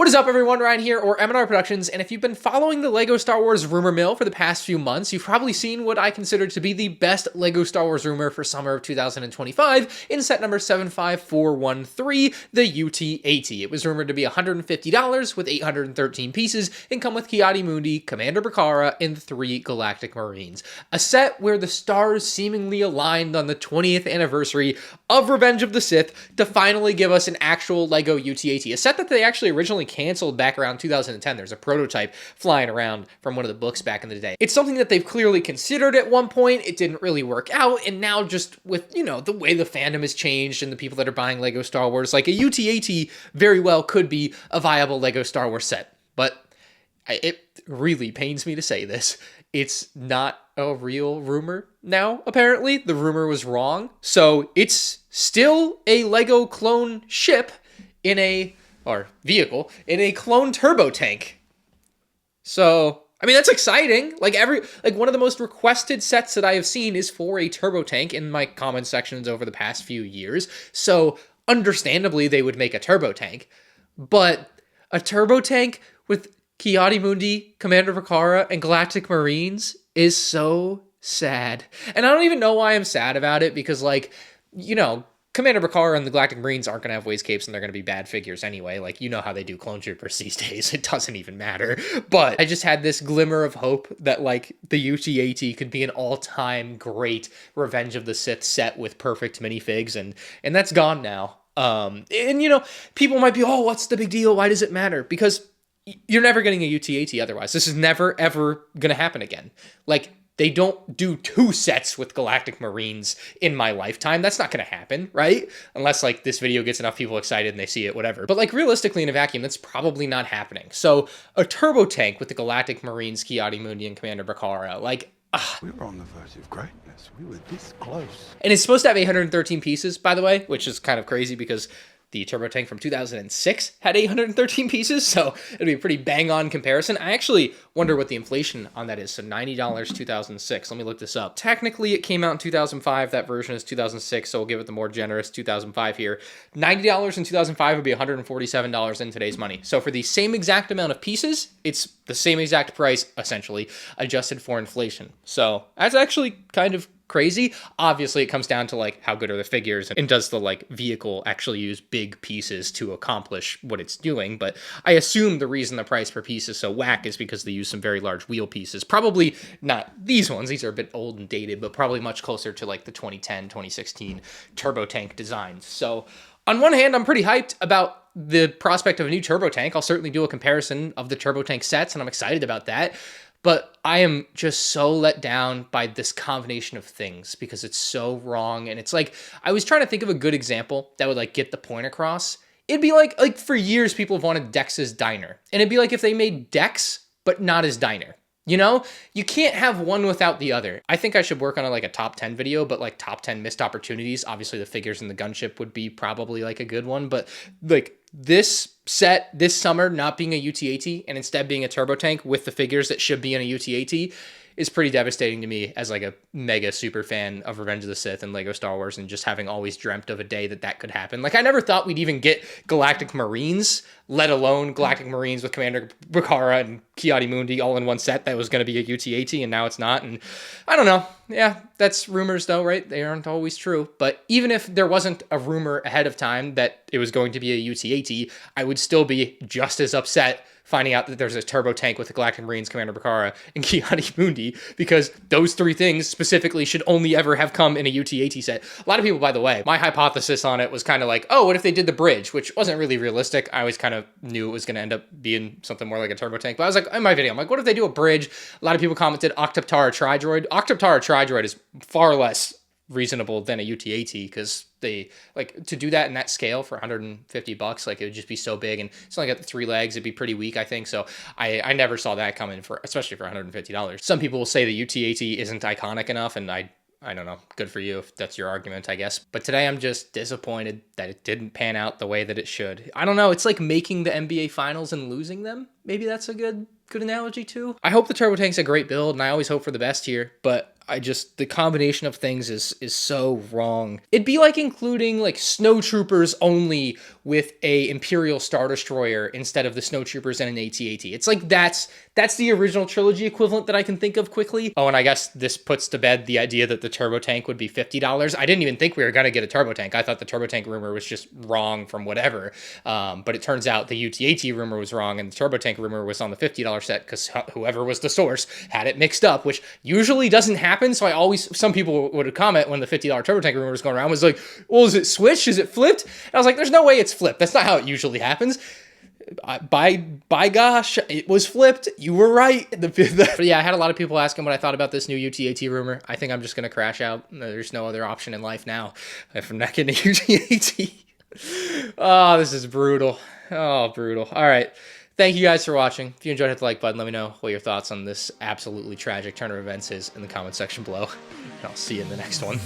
What is up, everyone? Ryan here, or MandRproductions, and if you've been following the LEGO Star Wars rumor mill for the past few months, you've probably seen what I consider to be the best LEGO Star Wars rumor for summer of 2025 in set number 75413, the UT-80. It was rumored to be $150 with 813 pieces and come with Ki-Adi-Mundi, Commander Bacara, and 3 Galactic Marines. A set where the stars seemingly aligned on the 20th anniversary of Revenge of the Sith to finally give us an actual LEGO UT-80, a set that they actually originally canceled back around 2010. There's a prototype flying around from one of the books back in the day. It's something that they've clearly considered at one point. It didn't really work out, and now just with, the way the fandom has changed and the people that are buying LEGO Star Wars, like a UT-80 very well could be a viable LEGO Star Wars set. But it really pains me to say this. It's not a real rumor now, apparently. The rumor was wrong. So it's still a LEGO clone ship vehicle in a clone turbo tank. So, I mean, that's exciting. Like one of the most requested sets that I have seen is for a turbo tank in my comment sections over the past few years. So, understandably, they would make a turbo tank. But a turbo tank with Ki-Adi-Mundi, Commander Bacara, and Galactic Marines is so sad. And I don't even know why I'm sad about it, because, Commander Bacara and the Galactic Marines aren't going to have waist capes, and they're going to be bad figures anyway. Like, you know how they do clone troopers these days. It doesn't even matter. But I just had this glimmer of hope that, the UT-80 could be an all-time great Revenge of the Sith set with perfect minifigs, and that's gone now. People might be, oh, what's the big deal? Why does it matter? Because you're never getting a UT-80 otherwise. This is never, ever going to happen again. They don't do 2 sets with Galactic Marines in my lifetime. That's not going to happen, right? Unless, this video gets enough people excited and they see it, whatever. But, realistically, in a vacuum, that's probably not happening. So, a turbo tank with the Galactic Marines, Ki-Adi-Mundi, and Commander Bacara, we were on the verge of greatness. We were this close. And it's supposed to have 813 pieces, by the way, which is kind of crazy because the turbo tank from 2006 had 813 pieces, so it'd be a pretty bang-on comparison. I actually wonder what the inflation on that is. So $90 2006. Let me look this up. Technically, it came out in 2005. That version is 2006, so we'll give it the more generous 2005 here. $90 in 2005 would be $147 in today's money. So for the same exact amount of pieces, it's the same exact price, essentially, adjusted for inflation. So that's actually kind of crazy. Obviously, it comes down to how good are the figures, and does the vehicle actually use big pieces to accomplish what it's doing. But I assume the reason the price per piece is so whack is because they use some very large wheel pieces. Probably not these ones. These are a bit old and dated, but probably much closer to the 2010, 2016 turbo tank designs. So on one hand, I'm pretty hyped about the prospect of a new turbo tank. I'll certainly do a comparison of the turbo tank sets, and I'm excited about that. But I am just so let down by this combination of things because it's so wrong. And it's I was trying to think of a good example that would get the point across. It'd be like for years, people have wanted Dex's Diner. And it'd be if they made Dex, but not his diner. You can't have one without the other. I think I should work on a top 10 video, but top 10 missed opportunities. Obviously, the figures in the gunship would be probably a good one. But this set this summer not being a UT-80 and instead being a turbo tank with the figures that should be in a UT-80 is pretty devastating to me as a mega super fan of Revenge of the Sith and LEGO Star Wars, and just having always dreamt of a day that could happen. I never thought we'd even get Galactic Marines, let alone Galactic Marines with Commander Bacara and Ki-Adi-Mundi all in one set that was going to be a UT-80, and now it's not. And I don't know. Yeah, that's rumors though, right? They aren't always true. But even if there wasn't a rumor ahead of time that it was going to be a UT-80, I would still be just as upset finding out that there's a turbo tank with the Galactic Marines, Commander Bacara, and Ki-Adi-Mundi, because those 3 things specifically should only ever have come in a UT-80 set. A lot of people, by the way, my hypothesis on it was kind of oh, what if they did the bridge, which wasn't really realistic. I always kind of knew it was going to end up being something more like a turbo tank. But I was in my video, I'm what if they do a bridge? A lot of people commented Octoptara Tridroid. Octoptara Tridroid is far less reasonable than a UT-80 because they to do that in that scale for $150, it would just be so big, and it's only got the 3 legs. It'd be pretty weak, I think. So I never saw that coming, especially for $150. Some people will say the UT-80 isn't iconic enough, and I don't know. Good for you if that's your argument, I guess. But today I'm just disappointed that it didn't pan out the way that it should. I don't know. It's making the NBA Finals and losing them. Maybe that's a good analogy too. I hope the turbo tank's a great build, and I always hope for the best here, but the combination of things is so wrong. It'd be like including like snowtroopers only with a Imperial Star Destroyer instead of the snowtroopers and an AT-AT. It's like that's the original trilogy equivalent that I can think of quickly. Oh, and I guess this puts to bed the idea that the turbo tank would be $50. I didn't even think we were gonna get a turbo tank. I thought the turbo tank rumor was just wrong from whatever. But it turns out the UT-AT rumor was wrong, and the turbo tank rumor was on the $50 set because whoever was the source had it mixed up, which usually doesn't happen. So some people would comment when the $50 turbo tank rumor was going around, was like, well, is it switched? Is it flipped? And I was like, there's no way it's flipped. That's not how it usually happens. By gosh, it was flipped. You were right. But yeah, I had a lot of people asking what I thought about this new UT-AT rumor. I think I'm just going to crash out. There's no other option in life now if I'm not getting a UT-AT. Oh, this is brutal. Oh, brutal. All right. Thank you guys for watching. If you enjoyed, hit the like button. Let me know what your thoughts on this absolutely tragic turn of events is in the comment section below. And I'll see you in the next one.